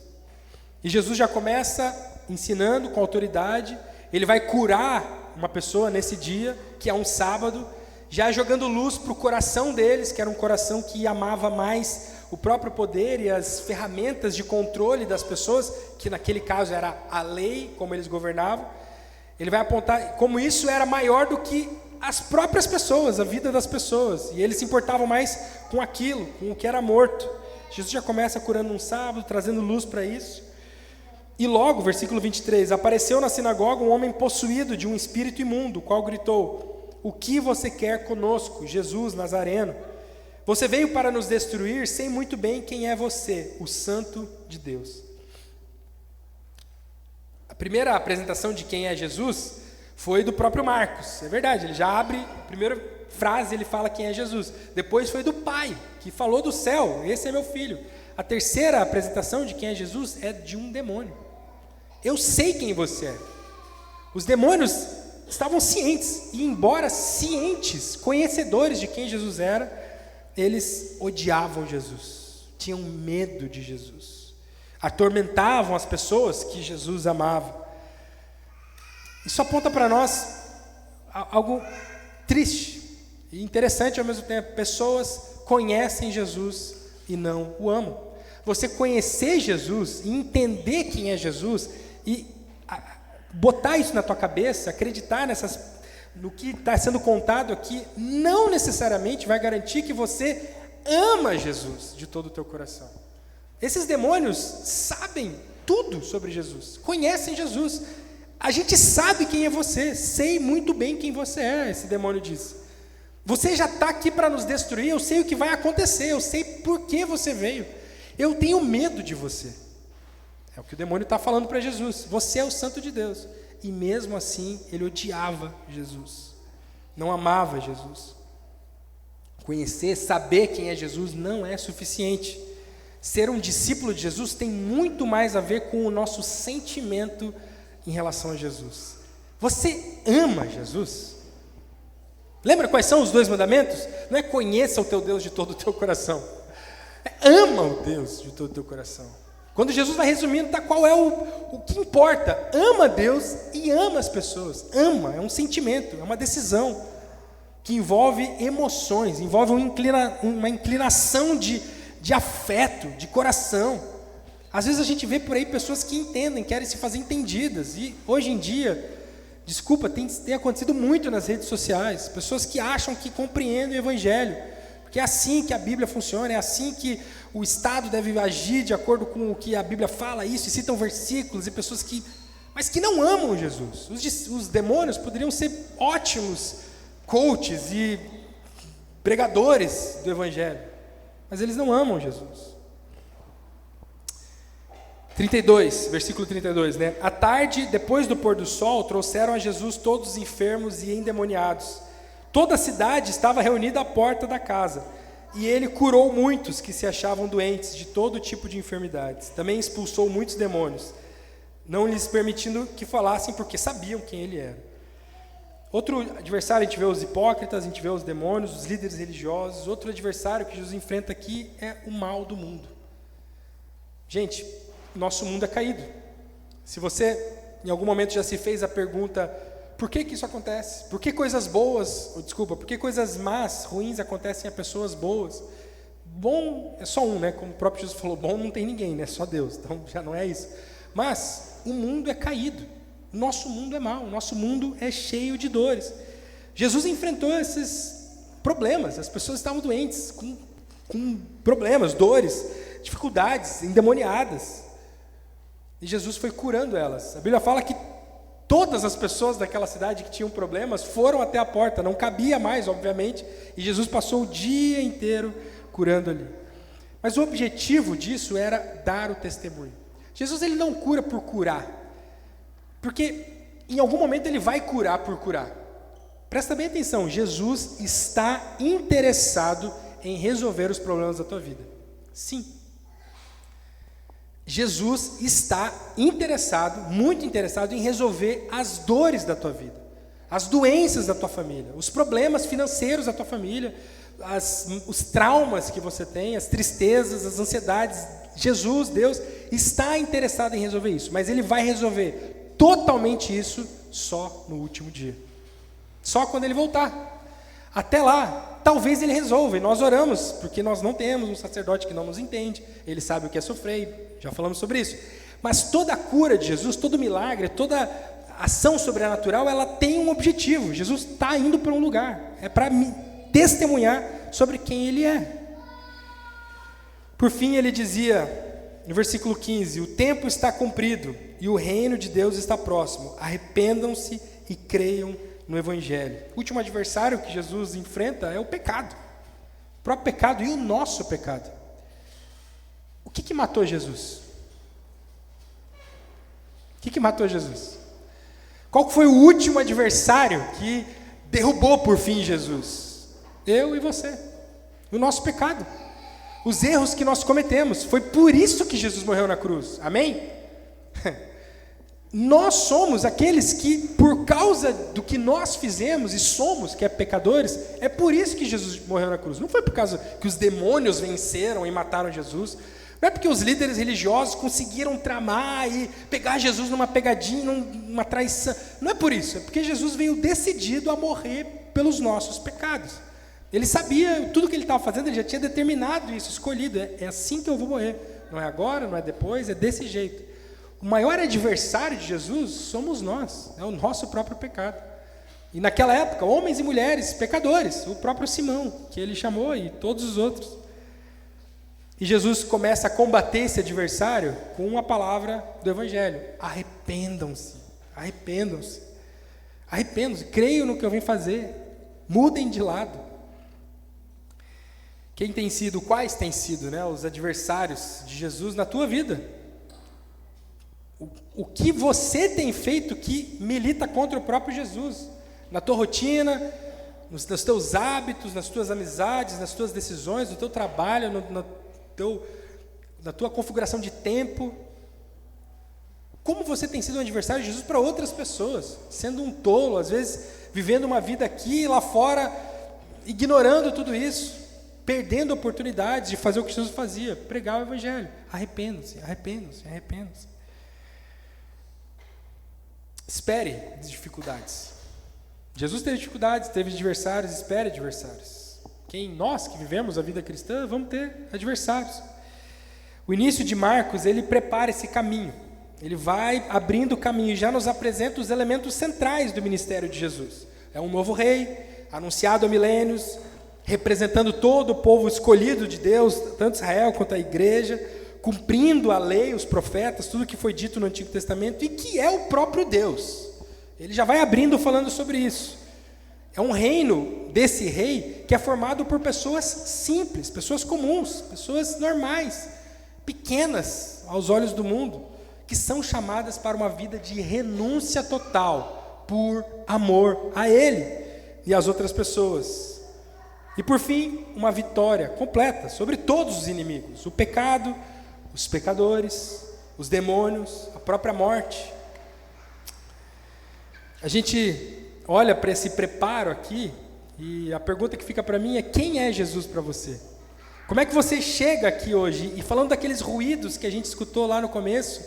E Jesus já começa ensinando com autoridade, ele vai curar uma pessoa nesse dia, que é um sábado, já jogando luz para o coração deles, que era um coração que amava mais o próprio poder e as ferramentas de controle das pessoas, que naquele caso era a lei, como eles governavam. Ele vai apontar como isso era maior do que as próprias pessoas, a vida das pessoas, e eles se importavam mais com aquilo, com o que era morto. Jesus já começa curando um sábado, trazendo luz para isso. E logo, versículo 23, apareceu na sinagoga um homem possuído de um espírito imundo, o qual gritou, o que você quer conosco, Jesus Nazareno? Você veio para nos destruir, sei muito bem quem é você, o Santo de Deus. A primeira apresentação de quem é Jesus foi do próprio Marcos, é verdade, ele já abre, a primeira frase ele fala quem é Jesus. Depois foi do Pai, que falou do céu, esse é meu filho. A terceira apresentação de quem é Jesus é de um demônio. Eu sei quem você é. Os demônios estavam cientes, e embora cientes, conhecedores de quem Jesus era, eles odiavam Jesus, tinham medo de Jesus, atormentavam as pessoas que Jesus amava. Isso aponta para nós algo triste e interessante ao mesmo tempo. Pessoas conhecem Jesus e não o amam. Você conhecer Jesus e entender quem é Jesus e botar isso na tua cabeça, acreditar no que está sendo contado aqui, não necessariamente vai garantir que você ama Jesus de todo o teu coração. Esses demônios sabem tudo sobre Jesus, conhecem Jesus. A gente sabe quem é você, sei muito bem quem você é, esse demônio diz. Você já está aqui para nos destruir, eu sei o que vai acontecer, eu sei por que você veio. Eu tenho medo de você. É o que o demônio está falando para Jesus. Você é o Santo de Deus. E mesmo assim, ele odiava Jesus. Não amava Jesus. Conhecer, saber quem é Jesus não é suficiente. Ser um discípulo de Jesus tem muito mais a ver com o nosso sentimento em relação a Jesus. Você ama Jesus? Lembra quais são os 2 mandamentos? Não é conheça o teu Deus de todo o teu coração. É ama o Deus de todo o teu coração. Quando Jesus vai resumindo, tá, qual é o que importa? Ama Deus e ama as pessoas. Ama, é um sentimento, é uma decisão que envolve emoções, envolve uma inclinação de afeto, de coração. Às vezes a gente vê por aí pessoas que entendem, querem se fazer entendidas. E hoje em dia, desculpa, tem acontecido muito nas redes sociais. Pessoas que acham que compreendem o Evangelho. Porque é assim que a Bíblia funciona, é assim que o Estado deve agir de acordo com o que a Bíblia fala, isso, e citam versículos, e pessoas mas que não amam Jesus. Os demônios poderiam ser ótimos coaches e pregadores do Evangelho, mas eles não amam Jesus. 32, versículo 32, né? À tarde, depois do pôr do sol, trouxeram a Jesus todos os enfermos e endemoniados. Toda a cidade estava reunida à porta da casa. E ele curou muitos que se achavam doentes de todo tipo de enfermidades. Também expulsou muitos demônios, não lhes permitindo que falassem, porque sabiam quem ele era. Outro adversário, a gente vê os hipócritas, a gente vê os demônios, os líderes religiosos. Outro adversário que Jesus enfrenta aqui é o mal do mundo. Gente, nosso mundo é caído. Se você, em algum momento, já se fez a pergunta, por que isso acontece? Por que coisas boas, por que coisas más, ruins acontecem a pessoas boas? Bom é só um, né? Como o próprio Jesus falou, bom não tem ninguém, né? Só Deus, então já não é isso. Mas o mundo é caído, nosso mundo é mau, nosso mundo é cheio de dores. Jesus enfrentou esses problemas, as pessoas estavam doentes, com problemas, dores, dificuldades, endemoniadas. E Jesus foi curando elas. A Bíblia fala que todas as pessoas daquela cidade que tinham problemas foram até a porta, não cabia mais, obviamente, e Jesus passou o dia inteiro curando ali. Mas o objetivo disso era dar o testemunho. Jesus ele não cura por curar, porque em algum momento ele vai curar por curar. Presta bem atenção, Jesus está interessado em resolver os problemas da tua vida. Sim. Jesus está interessado, muito interessado em resolver as dores da tua vida, as doenças da tua família, os problemas financeiros da tua família, os traumas que você tem, as tristezas, as ansiedades. Jesus, Deus, está interessado em resolver isso, mas Ele vai resolver totalmente isso só no último dia, só quando Ele voltar. Até lá, talvez Ele resolva, e nós oramos, porque nós não temos um sacerdote que não nos entende, Ele sabe o que é sofrer, já falamos sobre isso. Mas toda a cura de Jesus, todo milagre, toda ação sobrenatural, ela tem um objetivo. Jesus está indo para um lugar, é para me testemunhar sobre quem Ele é. Por fim, Ele dizia, no versículo 15, o tempo está cumprido e o reino de Deus está próximo, arrependam-se e creiam no Evangelho. O último adversário que Jesus enfrenta é o pecado, o próprio pecado e o nosso pecado. O que matou Jesus? O que matou Jesus? Qual foi o último adversário que derrubou por fim Jesus? Eu e você, o nosso pecado, os erros que nós cometemos. Foi por isso que Jesus morreu na cruz, amém? Nós somos aqueles que, por causa do que nós fizemos e somos, que é pecadores, é por isso que Jesus morreu na cruz. Não foi por causa que os demônios venceram e mataram Jesus, não é porque os líderes religiosos conseguiram tramar e pegar Jesus numa pegadinha, numa traição. Não é por isso, é porque Jesus veio decidido a morrer pelos nossos pecados. Ele sabia tudo que ele estava fazendo, ele já tinha determinado isso, escolhido. É assim que eu vou morrer. Não é agora, não é depois, é desse jeito. O maior adversário de Jesus somos nós, é o nosso próprio pecado. E naquela época, homens e mulheres, pecadores, o próprio Simão, que ele chamou, e todos os outros. E Jesus começa a combater esse adversário com uma palavra do Evangelho: arrependam-se, arrependam-se, arrependam-se, creiam no que eu vim fazer, mudem de lado. Quais têm sido, né, os adversários de Jesus na tua vida? O que você tem feito que milita contra o próprio Jesus? Na tua rotina, nos teus hábitos, nas tuas amizades, nas tuas decisões, no teu trabalho, na tua configuração de tempo. Como você tem sido um adversário de Jesus para outras pessoas? Sendo um tolo, às vezes vivendo uma vida aqui e lá fora, ignorando tudo isso, perdendo oportunidades de fazer o que Jesus fazia, pregar o Evangelho. Arrependam-se, arrependam-se, arrependam-se. Espere as dificuldades. Jesus teve dificuldades, teve adversários, espere adversários. Nós que vivemos a vida cristã, vamos ter adversários. O início de Marcos, ele prepara esse caminho. Ele vai abrindo o caminho e já nos apresenta os elementos centrais do ministério de Jesus. É um novo rei, anunciado há milênios, representando todo o povo escolhido de Deus, tanto Israel quanto a igreja, cumprindo a lei, os profetas, tudo que foi dito no Antigo Testamento, e que é o próprio Deus. Ele já vai abrindo falando sobre isso. É um reino desse rei que é formado por pessoas simples, pessoas comuns, pessoas normais, pequenas aos olhos do mundo, que são chamadas para uma vida de renúncia total, por amor a Ele e às outras pessoas. E por fim, uma vitória completa sobre todos os inimigos: o pecado, os pecadores, os demônios, a própria morte. A gente olha para esse preparo aqui e a pergunta que fica para mim é: quem é Jesus para você? Como é que você chega aqui hoje? E falando daqueles ruídos que a gente escutou lá no começo,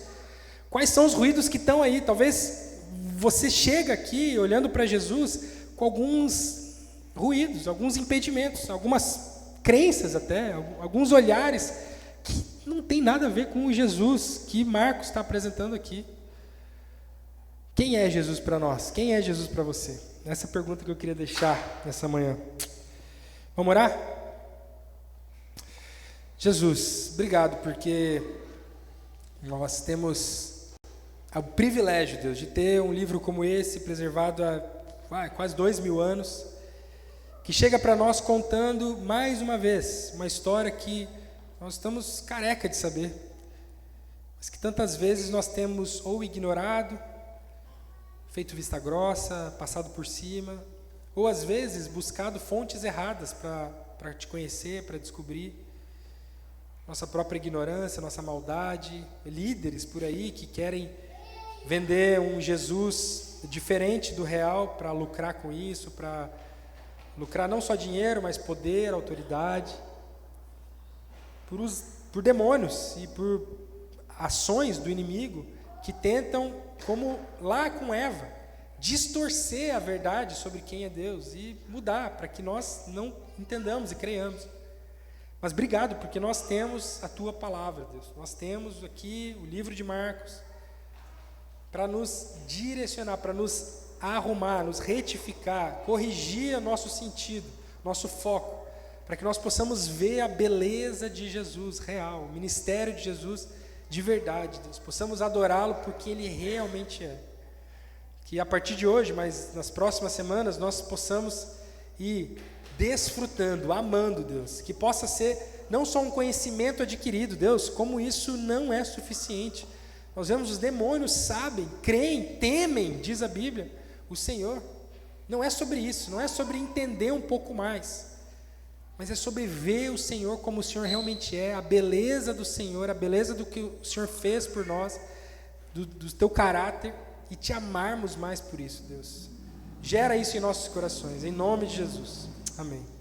quais são os ruídos que estão aí? Talvez você chega aqui olhando para Jesus com alguns ruídos, alguns impedimentos, algumas crenças até, alguns olhares que não tem nada a ver com o Jesus que Marcos está apresentando aqui. Quem é Jesus para nós? Quem é Jesus para você? Essa é a pergunta que eu queria deixar nessa manhã. Vamos orar? Jesus, obrigado porque nós temos o privilégio, Deus, de ter um livro como esse, preservado há quase 2000 anos, que chega para nós contando mais uma vez uma história que nós estamos careca de saber, mas que tantas vezes nós temos ou ignorado, feito vista grossa, passado por cima, ou às vezes buscado fontes erradas para te conhecer, para descobrir. Nossa própria ignorância, nossa maldade, líderes por aí que querem vender um Jesus diferente do real para lucrar com isso, para lucrar não só dinheiro, mas poder, autoridade, por demônios e por ações do inimigo que tentam, como lá com Eva, distorcer a verdade sobre quem é Deus e mudar para que nós não entendamos e creiamos. Mas obrigado, porque nós temos a Tua palavra, Deus. Nós temos aqui o livro de Marcos para nos direcionar, para nos arrumar, nos retificar, corrigir nosso sentido, nosso foco, para que nós possamos ver a beleza de Jesus real, o ministério de Jesus de verdade, Deus. Possamos adorá-lo porque Ele realmente é. Que a partir de hoje, mas nas próximas semanas, nós possamos ir desfrutando, amando, Deus, que possa ser não só um conhecimento adquirido, Deus, como isso não é suficiente. Nós vemos os demônios sabem, creem, temem, diz a Bíblia, o Senhor. Não é sobre isso, não é sobre entender um pouco mais, mas é sobre ver o Senhor como o Senhor realmente é, a beleza do Senhor, a beleza do que o Senhor fez por nós, do teu caráter, e te amarmos mais por isso, Deus. Gera isso em nossos corações, em nome de Jesus. Amém.